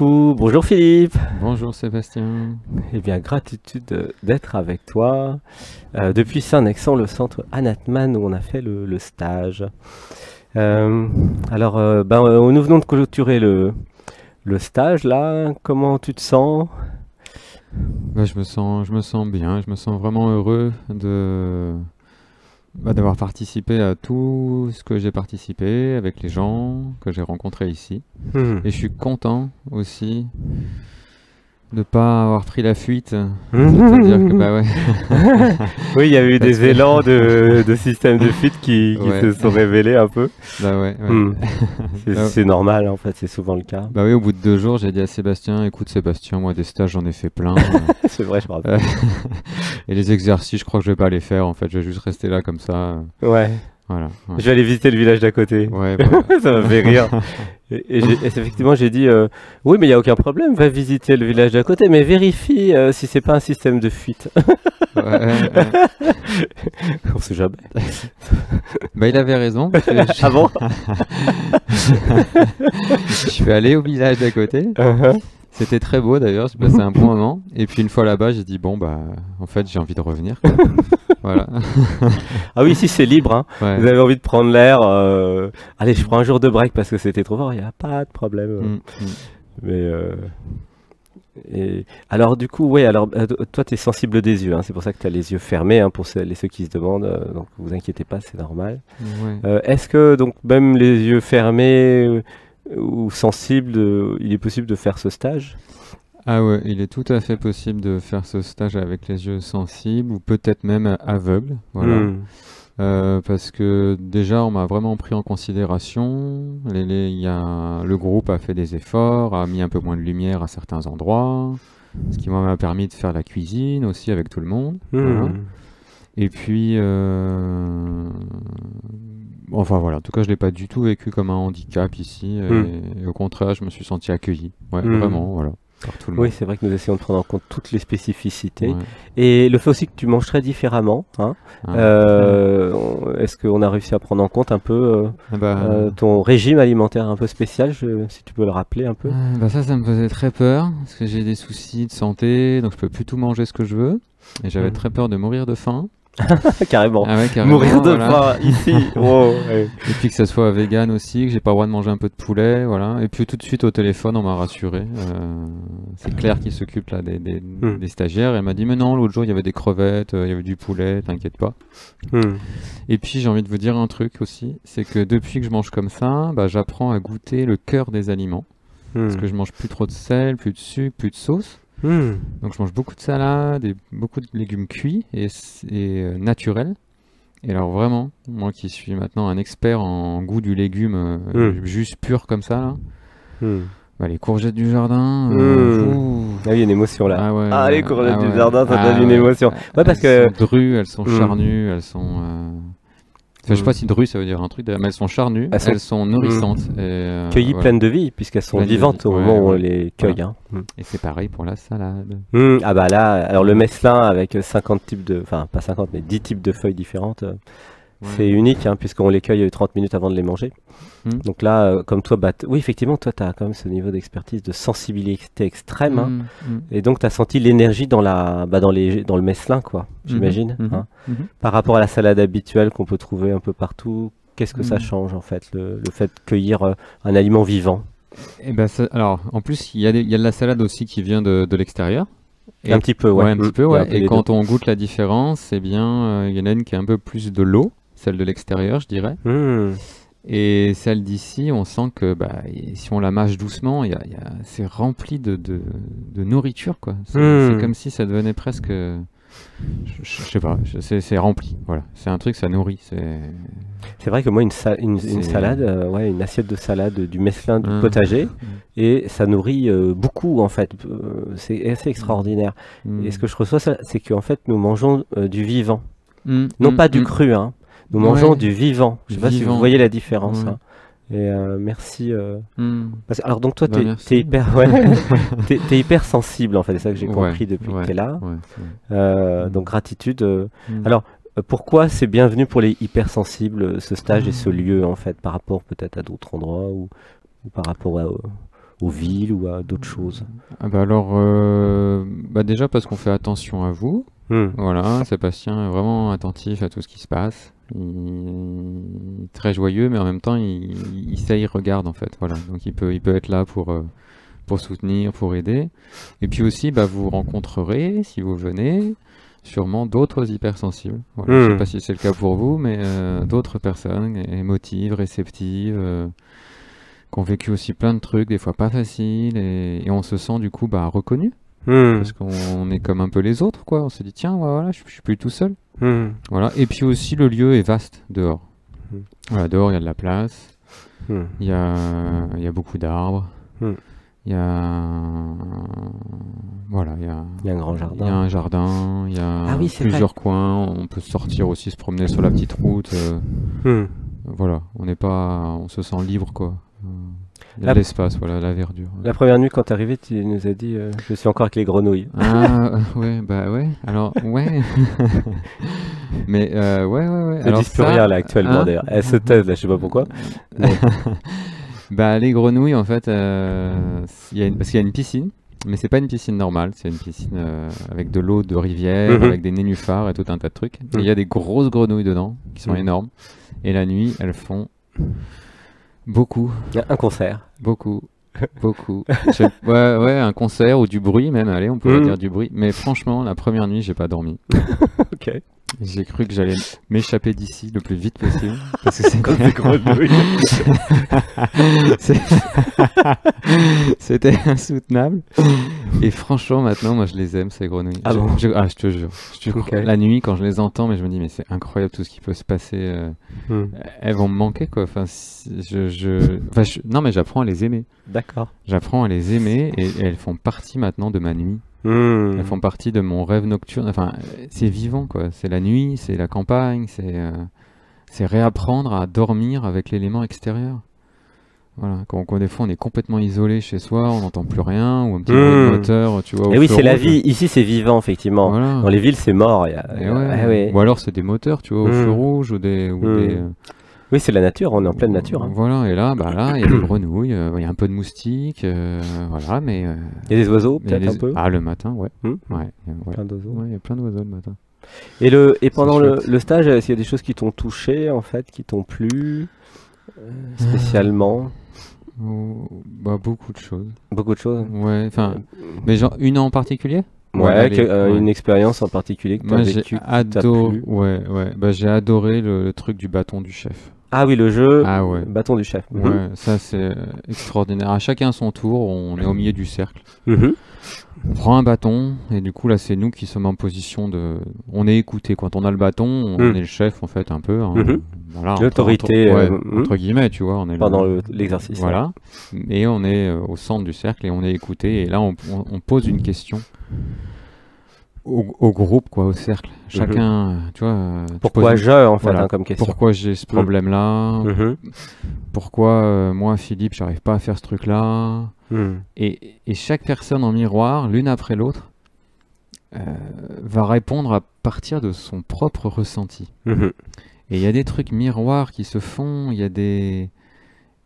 beaucoup. Bonjour Philippe. Bonjour Sébastien. Eh bien, gratitude d'être avec toi depuis Saint-Nexan, le centre Anatman où on a fait le stage. Nous venons de clôturer le stage là. Comment tu te sens? Je me sens bien, je me sens vraiment heureux d'avoir participé à tout ce que j'ai participé avec les gens que j'ai rencontrés ici. Et je suis content aussi de ne pas avoir pris la fuite. C'est-à-dire que, Oui, il y a eu des élans de système de fuite qui se sont révélés un peu. C'est normal, en fait, c'est souvent le cas. Au bout de 2 jours, j'ai dit à Sébastien, écoute Sébastien, moi des stages j'en ai fait plein. C'est vrai, je me rappelle. Et les exercices, je crois que je vais pas les faire, en fait, je vais juste rester là comme ça. Ouais. Voilà. Je vais aller visiter le village d'à côté. Ouais, ça m'a fait rire. Et effectivement, j'ai dit oui, mais il n'y a aucun problème, va visiter le village d'à côté, mais vérifie si c'est pas un système de fuite. On sait jamais. Il avait raison. Ah bon? Je suis allé au village d'à côté. C'était très beau d'ailleurs, j'ai passé un bon moment. Et puis une fois là-bas, j'ai dit en fait, j'ai envie de revenir. Voilà. Ah oui, ici c'est libre. Hein. Ouais. Vous avez envie de prendre l'air. Allez, je prends un jour de break parce que c'était trop fort. Il n'y a pas de problème. Alors du coup, toi tu es sensible des yeux. Hein. C'est pour ça que tu as les yeux fermés. Hein, pour ceux qui se demandent. Donc vous inquiétez pas, c'est normal. Ouais. Est-ce que donc même les yeux fermés ou sensibles, il est possible de faire ce stage? Ah ouais, il est tout à fait possible de faire ce stage avec les yeux sensibles ou peut-être même aveugles, voilà. Parce que déjà on m'a vraiment pris en considération. Le groupe a fait des efforts, a mis un peu moins de lumière à certains endroits, ce qui m'a permis de faire la cuisine aussi avec tout le monde. Voilà. Et puis, en tout cas je l'ai pas du tout vécu comme un handicap ici, et au contraire je me suis senti accueilli, vraiment, voilà. Oui, c'est vrai que nous essayons de prendre en compte toutes les spécificités. Et le fait aussi que tu manges très différemment. Hein. Est-ce qu'on a réussi à prendre en compte un peu ton régime alimentaire un peu spécial, si tu peux le rappeler un peu? Ça me faisait très peur, parce que j'ai des soucis de santé, donc je peux plus tout manger ce que je veux. Et j'avais très peur de mourir de faim. Carrément. Carrément. Mourir de faim ici. Wow, Et puis que ça soit vegan aussi, que j'ai pas le droit de manger un peu de poulet, voilà. Et puis tout de suite au téléphone, on m'a rassuré. C'est Claire qui s'occupe là des stagiaires. Elle m'a dit mais non, l'autre jour il y avait des crevettes, il y avait du poulet, t'inquiète pas. Et puis j'ai envie de vous dire un truc aussi, c'est que depuis que je mange comme ça, j'apprends à goûter le cœur des aliments, parce que je mange plus trop de sel, plus de sucre, plus de sauce. Donc je mange beaucoup de salade et beaucoup de légumes cuits et naturels. Et alors vraiment, moi qui suis maintenant un expert en goût du légume juste pur comme ça, là, les courgettes du jardin. Ah oui, il y a une émotion là. Ah ouais, les courgettes du jardin, ça donne une émotion. Parce que elles sont drues, elles sont charnues, elles sont... je sais pas si drue ça veut dire un truc, mais elles sont charnues, elles sont nourrissantes. Cueillies pleines de vie, puisqu'elles sont vivantes au moment où on les cueille. Voilà. Hein. Et c'est pareil pour la salade. Ah bah là, alors le mesclin avec 50 types de... Enfin, pas 50, mais 10 types de feuilles différentes, c'est unique, hein, puisqu'on les cueille 30 minutes avant de les manger. Donc là, comme toi, oui, effectivement, toi, tu as quand même ce niveau d'expertise, de sensibilité extrême. Hein, et donc, tu as senti l'énergie dans le mesclin, quoi, j'imagine. Par rapport à la salade habituelle qu'on peut trouver un peu partout, qu'est-ce que ça change, en fait, le fait de cueillir un aliment vivant? Alors, en plus, il y a de la salade aussi qui vient de l'extérieur. Un petit peu, ouais. Un petit peu, ouais. Et quand on goûte la différence, il y en a une qui est un peu plus de l'eau, celle de l'extérieur, je dirais. Et celle d'ici, on sent que si on la mâche doucement, c'est rempli de nourriture, quoi. C'est comme si ça devenait presque... Je sais pas, c'est rempli, voilà. C'est un truc, ça nourrit. C'est vrai que moi, une salade, une assiette de salade du mesclin du potager, et ça nourrit beaucoup, en fait. C'est assez extraordinaire. Et ce que je reçois, c'est qu'en fait, nous mangeons du vivant. Non pas du cru, hein. Nous mangeons du vivant. Je ne sais pas si vous voyez la différence. Hein. Et merci. Alors donc toi, t'es hyper, t'es hyper sensible en fait. C'est ça que j'ai compris depuis que t'es là. Donc gratitude. Alors pourquoi c'est bienvenu pour les hypersensibles ce stage et ce lieu en fait par rapport peut-être à d'autres endroits ou par rapport aux villes ou à d'autres choses? Ah bah alors, déjà parce qu'on fait attention à vous. Voilà, Sébastien est vraiment attentif à tout ce qui se passe. Il est très joyeux, mais en même temps, il regarde en fait. Voilà, donc il peut être là pour soutenir, pour aider. Et puis aussi, vous rencontrerez, si vous venez, sûrement d'autres hypersensibles. Voilà, je ne sais pas si c'est le cas pour vous, mais d'autres personnes émotives, réceptives, qui ont vécu aussi plein de trucs, des fois pas faciles, et on se sent du coup reconnus. Parce qu'on est comme un peu les autres, quoi. On se dit, tiens, voilà, je suis plus tout seul. Voilà. Et puis aussi, le lieu est vaste dehors. Voilà, dehors, il y a de la place. Il y a beaucoup d'arbres. Il y a voilà, il y a un grand jardin. Il y a un jardin, il y a plusieurs coins. On peut sortir aussi, se promener sur la petite route. Voilà, on se sent libre, quoi. Il y a de l'espace, voilà, la verdure. La première nuit, quand t'es arrivé, tu nous as dit je suis encore avec les grenouilles. Ah, ouais, ouais. Alors, ouais. Mais, ouais. Elles disent plus rien, là, actuellement, d'ailleurs. Elles se taisent, là, je sais pas pourquoi. Les grenouilles, en fait, parce qu'il y a une piscine, mais c'est pas une piscine normale, c'est une piscine avec de l'eau de rivière, avec des nénuphars et tout un tas de trucs. Et il y a des grosses grenouilles dedans, qui sont énormes. Et la nuit, elles font beaucoup. Un concert. Beaucoup. Ouais, un concert ou du bruit même, allez, on pourrait dire du bruit. Mais franchement, la première nuit, j'ai pas dormi. Ok. J'ai cru que j'allais m'échapper d'ici le plus vite possible. Parce que c'est comme des grenouilles. C'était insoutenable. Et franchement, maintenant, moi, je les aime, ces grenouilles. Ah bon? Je te jure. Okay. La nuit, quand je les entends, mais je me dis, mais c'est incroyable tout ce qui peut se passer. Elles vont me manquer, quoi. Enfin, non, mais j'apprends à les aimer. D'accord. J'apprends à les aimer et elles font partie maintenant de ma nuit. Elles font partie de mon rêve nocturne. Enfin, c'est vivant, quoi. C'est la nuit, c'est la campagne, c'est réapprendre à dormir avec l'élément extérieur. Voilà. Quand des fois on est complètement isolé chez soi, on n'entend plus rien, ou un petit bruit de moteur, tu vois. Et oui, c'est la vie. Ici, c'est vivant, effectivement. Voilà. Dans les villes, c'est mort. Ou alors c'est des moteurs, tu vois, au feu rouge, ou des Oui, c'est la nature, on est en pleine nature. Hein. Voilà, et là, il y a des grenouilles, il y a un peu de moustiques, voilà, mais... Il y a des oiseaux, peut-être un peu? Ah, le matin, ouais. Plein d'oiseaux. Ouais, il y a plein d'oiseaux le matin. Et pendant le stage, est-ce qu'il y a des choses qui t'ont touché, en fait, qui t'ont plu spécialement? Beaucoup de choses. Beaucoup de choses? Ouais, enfin... Mais genre, une en particulier? Une expérience en particulier que tu as vécue. J'ai adoré le truc du bâton du chef. Ah oui, le jeu bâton du chef. Ouais, ça c'est extraordinaire. À chacun son tour, on est au milieu du cercle. On prend un bâton et du coup là c'est nous qui sommes en position de... On est écouté. Quand on a le bâton, on est le chef en fait un peu. Hein. Voilà, l'autorité entre guillemets, tu vois. On est pendant l'exercice. Voilà. Et on est au centre du cercle et on est écouté. Et là on pose une question au groupe, quoi, au cercle. Chacun, tu vois... Pourquoi comme question. Pourquoi j'ai ce problème-là? Pourquoi, moi, Philippe, j'arrive pas à faire ce truc-là? Et chaque personne en miroir, l'une après l'autre, va répondre à partir de son propre ressenti. Et il y a des trucs miroirs qui se font, il y a des...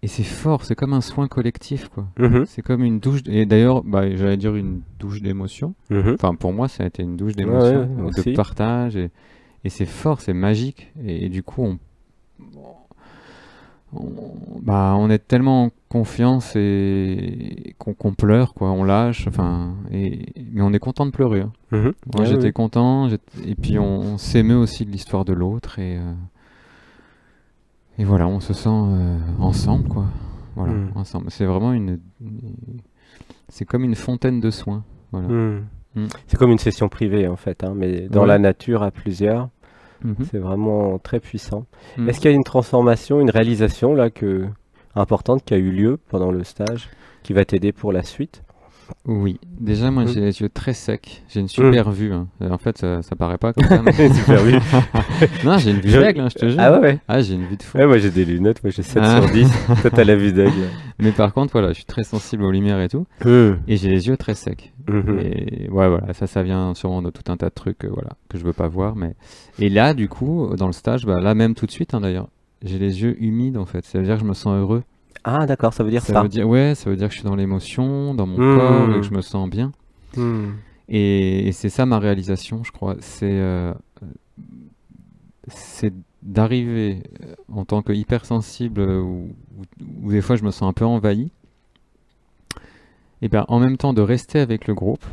Et c'est fort, c'est comme un soin collectif, quoi. C'est comme une douche... Et d'ailleurs, j'allais dire une douche d'émotion. Enfin, pour moi, ça a été une douche d'émotion, de partage. Et c'est fort, c'est magique. Et du coup, on est tellement en confiance et qu'on pleure, quoi. On lâche, enfin... Mais on est content de pleurer. Hein. Moi, j'étais content. Et puis, on s'émeut aussi de l'histoire de l'autre. Et voilà, on se sent ensemble, quoi. Voilà, ensemble. C'est vraiment c'est comme une fontaine de soins. Voilà. C'est comme une session privée, en fait, hein, mais dans la nature, à plusieurs. C'est vraiment très puissant. Est-ce qu'il y a une transformation, une réalisation là, importante qui a eu lieu pendant le stage, qui va t'aider pour la suite? Oui, déjà moi j'ai les yeux très secs, j'ai une super vue, hein. En fait ça paraît pas comme ça, mais... super vue. Non, j'ai une vue d'aigle, hein, je te jure. Ah ouais? Ah, j'ai une vue de fou. Ouais, moi j'ai des lunettes, moi j'ai 7 sur 10, toi t'as la vue d'aigle. Mais par contre voilà, je suis très sensible aux lumières et tout, et j'ai les yeux très secs. Et ouais, voilà, ça vient sûrement de tout un tas de trucs que je veux pas voir, mais... Et là du coup, dans le stage, là même tout de suite hein, d'ailleurs, j'ai les yeux humides en fait, ça veut dire que je me sens heureux. Ah, d'accord, ça veut dire ça. Ouais, ça veut dire que je suis dans l'émotion, dans mon corps, et que je me sens bien. Et c'est ça ma réalisation, je crois. C'est d'arriver en tant que hypersensible, où des fois je me sens un peu envahi, et bien en même temps de rester avec le groupe,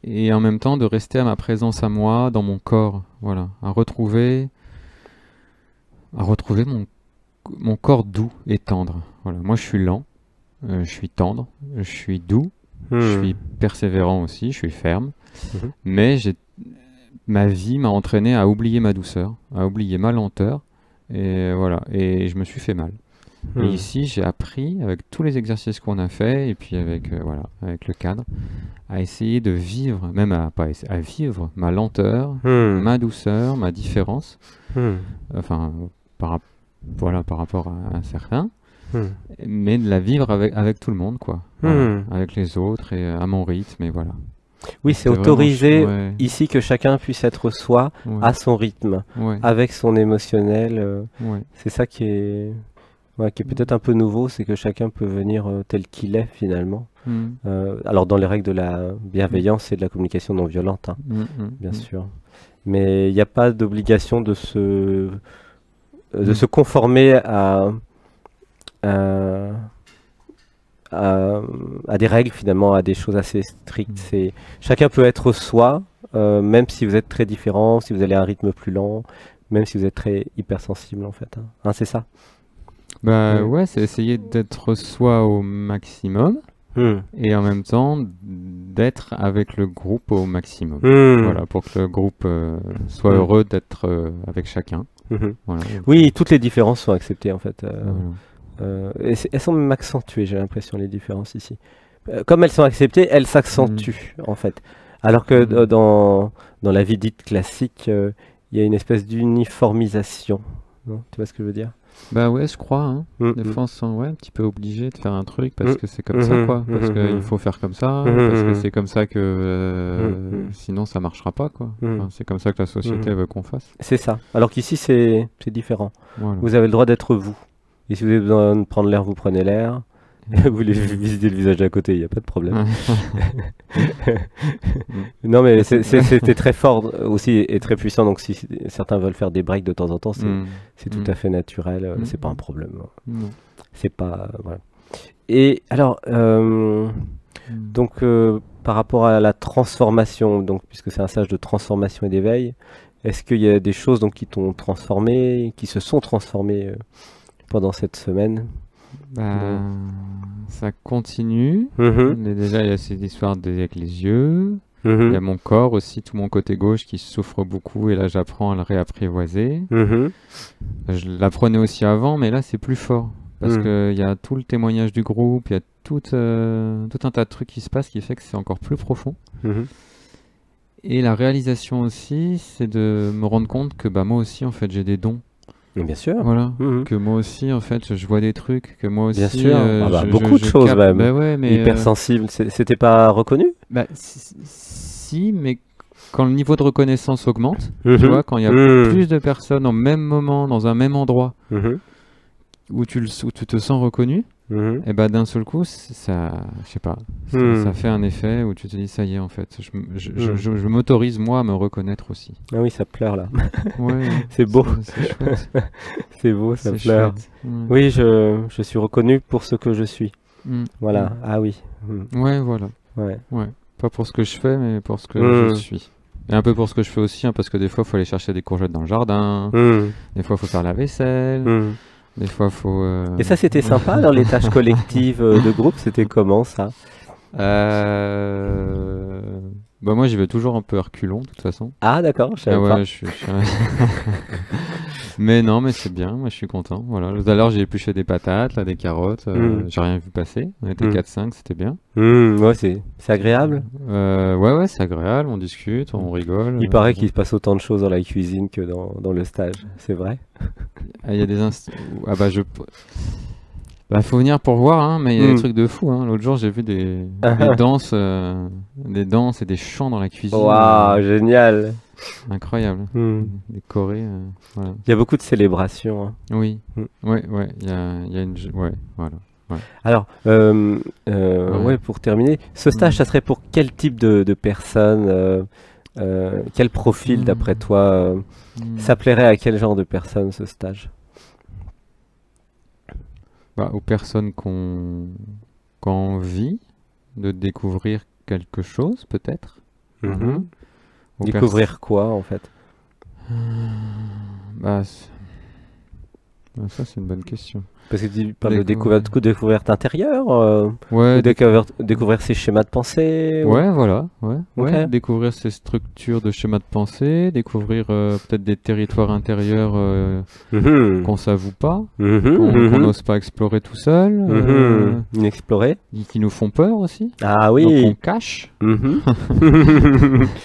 et en même temps de rester à ma présence à moi, dans mon corps, voilà, à retrouver mon corps doux et tendre. Voilà. Moi je suis lent, je suis tendre, je suis doux, je suis persévérant aussi, je suis ferme, mais ma vie m'a entraîné à oublier ma douceur, à oublier ma lenteur, et voilà, et je me suis fait mal. Et ici, j'ai appris, avec tous les exercices qu'on a fait, et puis avec le cadre, à essayer de vivre, même à vivre ma lenteur, ma douceur, ma différence, enfin, par rapport à certains, mais de la vivre avec tout le monde, quoi, voilà, avec les autres, et à mon rythme, et voilà. Oui, c'est autorisé ici que chacun puisse être soi, à son rythme, avec son émotionnel. C'est ça qui est peut-être un peu nouveau, c'est que chacun peut venir tel qu'il est finalement. Alors dans les règles de la bienveillance et de la communication non violente, hein, bien sûr. Mais il n'y a pas d'obligation de se conformer à des règles finalement, à des choses assez strictes. Chacun peut être soi, même si vous êtes très différent, si vous allez à un rythme plus lent, même si vous êtes très hypersensible en fait. Hein, c'est ça. Ouais, c'est essayer d'être soi au maximum, et en même temps d'être avec le groupe au maximum. Voilà, pour que le groupe soit heureux d'être avec chacun. Voilà. Oui, toutes les différences sont acceptées en fait. Elles sont même accentuées, j'ai l'impression, les différences ici. Comme elles sont acceptées, elles s'accentuent en fait. Alors que dans la vie dite classique, il y a une espèce d'uniformisation. Tu vois ce que je veux dire? Bah ouais, je crois. Hein. Des fois, on se sent un petit peu obligé de faire un truc parce que c'est comme ça, quoi. Parce qu'il faut faire comme ça, parce que c'est comme ça que sinon ça marchera pas, quoi. Enfin, c'est comme ça que la société veut qu'on fasse. C'est ça. Alors qu'ici, c'est différent. Voilà. Vous avez le droit d'être vous. Et si vous avez besoin de prendre l'air, vous prenez l'air. Vous voulez visiter le visage d'à côté, il n'y a pas de problème. Non, mais c'était très fort aussi et très puissant. Donc, si certains veulent faire des breaks de temps en temps, c'est tout à fait naturel. C'est pas un problème. C'est pas. Voilà. Et alors, donc, par rapport à la transformation, donc, puisque c'est un stage de transformation et d'éveil, est-ce qu'il y a des choses donc, qui t'ont transformé, qui se sont transformées pendant cette semaine? Ça continue. Mais déjà, il y a cette histoire avec les yeux. Il y a mon corps aussi, tout mon côté gauche qui souffre beaucoup. Et là, j'apprends à le réapprivoiser. Je l'apprenais aussi avant, mais là, c'est plus fort. Parce qu'il y a tout le témoignage du groupe, il y a tout un tas de trucs qui se passent qui fait que c'est encore plus profond. Et la réalisation aussi, c'est de me rendre compte que moi aussi, en fait, j'ai des dons. Bien sûr. Voilà. Que moi aussi, en fait, je vois des trucs, que moi aussi... Bien sûr. Beaucoup de choses, même. Ouais, mais hypersensible, c'était pas reconnu? Si, mais quand le niveau de reconnaissance augmente, tu vois, quand il y a plus de personnes au même moment, dans un même endroit, où tu te sens reconnu, et d'un seul coup, ça, je sais pas, ça fait un effet où tu te dis, ça y est, en fait, je m'autorise, moi, à me reconnaître aussi. Ah oui, ça pleure, là. Ouais, c'est beau. C'est chouette. C'est beau, ça pleure. Oui, je suis reconnu pour ce que je suis. Voilà, ah oui. Ouais, voilà. Ouais. Pas pour ce que je fais, mais pour ce que je suis. Et un peu pour ce que je fais aussi, hein, parce que des fois, il faut aller chercher des courgettes dans le jardin. Des fois, il faut faire la vaisselle. Des fois, faut... Et ça, c'était sympa dans les tâches collectives de groupe. C'était comment, ça? Moi, j'y vais toujours un peu à reculons, de toute façon. Ah, d'accord, je savais pas. Mais non, mais c'est bien, moi je suis content. Voilà. Tout à l'heure, j'ai épluché des patates, là, des carottes. J'ai rien vu passer. On était 4-5, c'était bien. Ouais, c'est agréable. Ouais, c'est agréable. On discute, on rigole. Il paraît qu'il se passe autant de choses dans la cuisine que dans le stage. C'est vrai? Il y a des instants. Bah, faut venir pour voir, hein, mais il y a des trucs de fou. Hein. L'autre jour, j'ai vu des danses et des chants dans la cuisine. Waouh, génial. Incroyable. Des chorés. Voilà. Il y a beaucoup de célébrations. Hein. Oui. Ouais. Il y a une. Ouais, voilà. Ouais. Alors, pour terminer, ce stage, ça serait pour quel type de personnes quel profil, d'après toi, ça plairait à quel genre de personnes, ce stage? Aux personnes qui ont envie de découvrir quelque chose, peut-être. Découvrir quoi, en fait? Ça, c'est une bonne question. Parce que tu parles de découverte intérieure, ouais, découvrir ses schémas de pensée. Ouais, voilà. Okay. Découvrir ces structures de schémas de pensée, découvrir peut-être des territoires intérieurs qu'on s'avoue pas, qu'on n'ose pas explorer tout seul. Inexplorés. Qui nous font peur aussi. Ah oui. Donc on cache.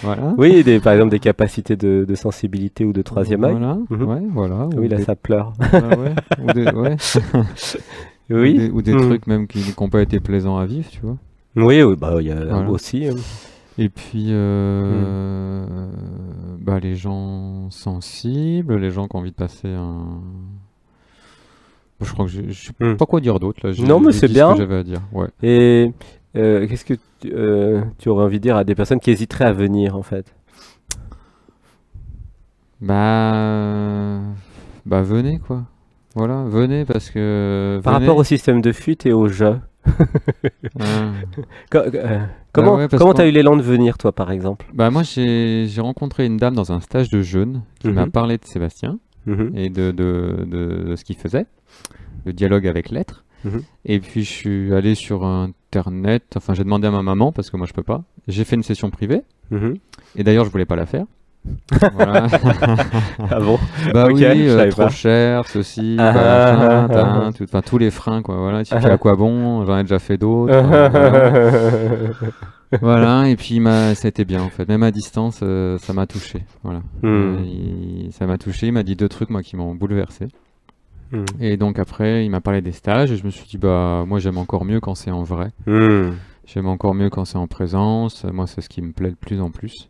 Voilà. Oui, par exemple des capacités de sensibilité ou de troisième œil. Voilà. Oui, là ça pleure. Oui. Ou des trucs même qui n'ont pas été plaisants à vivre, tu vois. Oui, il y a aussi. Et puis, les gens sensibles, les gens qui ont envie de passer un... Je crois que je sais pas quoi dire d'autre, là. Non, mais c'est bien. Ce que j'avais à dire. Ouais. Et qu'est-ce que tu aurais envie de dire à des personnes qui hésiteraient à venir, en fait? Venez, quoi. Voilà, venez parce que... Par rapport au système de fuite et au jeu. Comment t'as eu l'élan de venir, toi, par exemple? Moi, j'ai rencontré une dame dans un stage de jeûne qui m'a parlé de Sébastien et de ce qu'il faisait, le dialogue avec l'être. Et puis, je suis allé sur Internet, enfin, j'ai demandé à ma maman, parce que moi, je peux pas. J'ai fait une session privée. Et d'ailleurs, je voulais pas la faire. Voilà. Ah bon? Okay, oui, trop cher, ceci, tous les freins, quoi. Voilà, tu fais à quoi bon? J'en ai déjà fait d'autres. Voilà, et puis ça a été bien en fait. Même à distance, ça m'a touché. Voilà. Ça m'a touché. Il m'a dit 2 trucs moi qui m'ont bouleversé. Et donc après, il m'a parlé des stages et je me suis dit moi j'aime encore mieux quand c'est en vrai. J'aime encore mieux quand c'est en présence. Moi, c'est ce qui me plaît le plus en plus.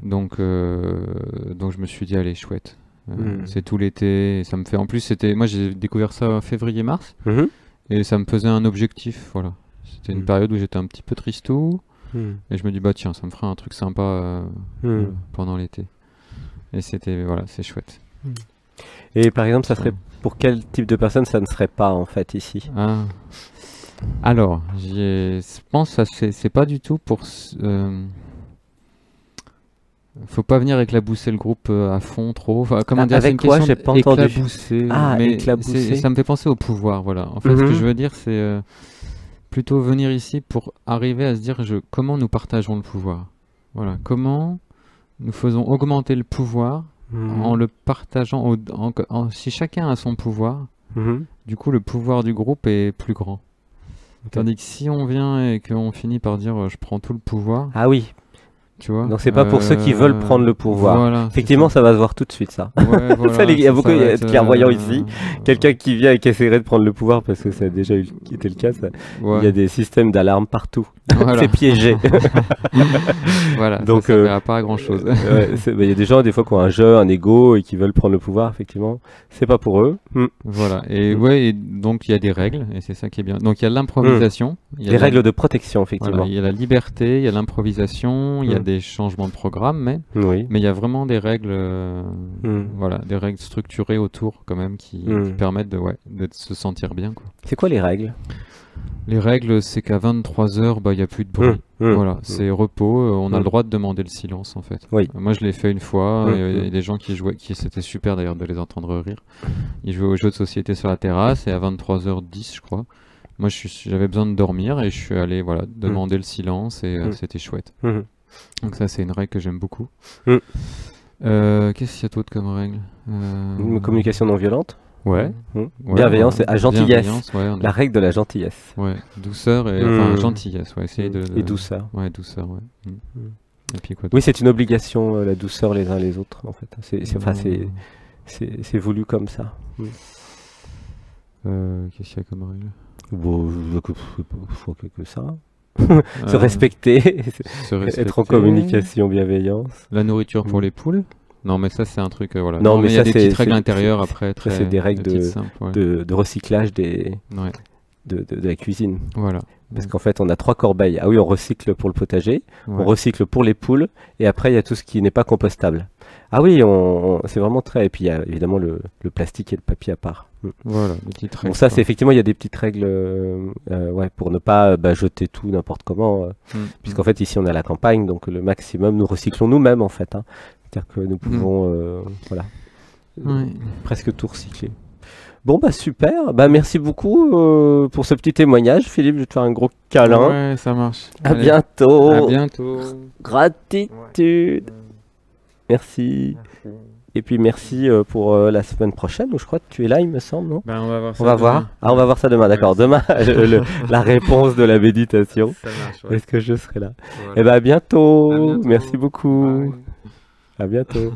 Donc je me suis dit allez chouette, c'est tout l'été, ça me fait en plus moi j'ai découvert ça en février-mars et ça me faisait un objectif, voilà, c'était une période où j'étais un petit peu tristou et je me dis tiens ça me fera un truc sympa pendant l'été et c'était c'est chouette. Et par exemple ça serait pour quel type de personne ça ne serait pas en fait ici? Alors je pense que c'est pas du tout pour faut pas venir éclabousser le groupe à fond trop. Enfin, comment dire, avec quoi? J'ai pas entendu. Éclabousser. Ça me fait penser au pouvoir, voilà. En fait, ce que je veux dire, c'est plutôt venir ici pour arriver à se dire comment nous partageons le pouvoir. Voilà. Comment nous faisons augmenter le pouvoir en le partageant. Si chacun a son pouvoir, du coup, le pouvoir du groupe est plus grand. Tandis que si on vient et qu'on finit par dire je prends tout le pouvoir. Ah oui. Tu vois, donc c'est pas pour ceux qui veulent prendre le pouvoir. Voilà, effectivement, ça va se voir tout de suite, ça. Ouais, voilà, il y a beaucoup de clairvoyants ici. Quelqu'un qui vient et qui essaierait de prendre le pouvoir, parce que ça a déjà été le cas, il y a des systèmes d'alarme partout. Voilà. C'est piégé. Voilà, donc ça ne pas à grand chose. Il y a des gens, des fois, qui ont un jeu, un ego et qui veulent prendre le pouvoir, effectivement. C'est pas pour eux. Voilà, et donc il y a des règles, et c'est ça qui est bien. Donc il y a l'improvisation. Des règles de protection, effectivement. Voilà, il y a la liberté, il y a l'improvisation, il y a des changements de programme, mais il y a vraiment des règles, des règles structurées autour quand même qui permettent de se sentir bien, quoi. C'est quoi les règles? Les règles, c'est qu'à 23h, il n'y a plus de bruit. Voilà, c'est repos. On a le droit de demander le silence, en fait. Moi, je l'ai fait une fois. Il y a des gens qui jouaient, c'était super d'ailleurs de les entendre rire. Ils jouaient aux jeux de société sur la terrasse et à 23h10, je crois. Moi, j'avais besoin de dormir et je suis allé demander le silence et c'était chouette. Donc ça, c'est une règle que j'aime beaucoup. Qu'est-ce qu'il y a d'autre comme règle? Une communication non violente. Bienveillance et gentillesse. La règle de la gentillesse. Douceur et gentillesse. Essayer et douceur. Douceur. Et puis quoi? Oui, c'est une obligation, la douceur les uns les autres, en fait. C'est voulu comme ça. Qu'est-ce qu'il y a comme règle? Bon, je crois que ça. Se respecter, être en communication, bienveillance. La nourriture pour les poules. Non, mais ça, c'est un truc, voilà. Non, mais il y a des petites règles intérieures après. C'est des règles de recyclage de la cuisine. Voilà. Parce qu'en fait, on a 3 corbeilles. Ah oui, on recycle pour le potager, on recycle pour les poules, et après, il y a tout ce qui n'est pas compostable. Ah oui, c'est vraiment très... Et puis, il y a évidemment le plastique et le papier à part. Voilà, des petites règles. Bon, ça, c'est effectivement, il y a des petites règles pour ne pas jeter tout n'importe comment. Puisqu'en fait, ici, on est à la campagne, donc le maximum, nous recyclons nous-mêmes, en fait. Hein. C'est-à-dire que nous pouvons presque tout recycler. Bon, bah super. Bah, merci beaucoup pour ce petit témoignage. Philippe, je vais te faire un gros câlin. Ouais, ça marche. Allez. Bientôt. À bientôt. Gratitude. Merci. Et puis merci pour la semaine prochaine, où je crois que tu es là, il me semble, non? Ben, on va voir ça. On va voir. Ah, on va voir ça demain, d'accord. Demain, la réponse de la méditation. Ça marche, ouais. Est-ce que je serai là? Voilà. Eh ben, à bientôt. À bientôt. Merci beaucoup. Bye. À bientôt.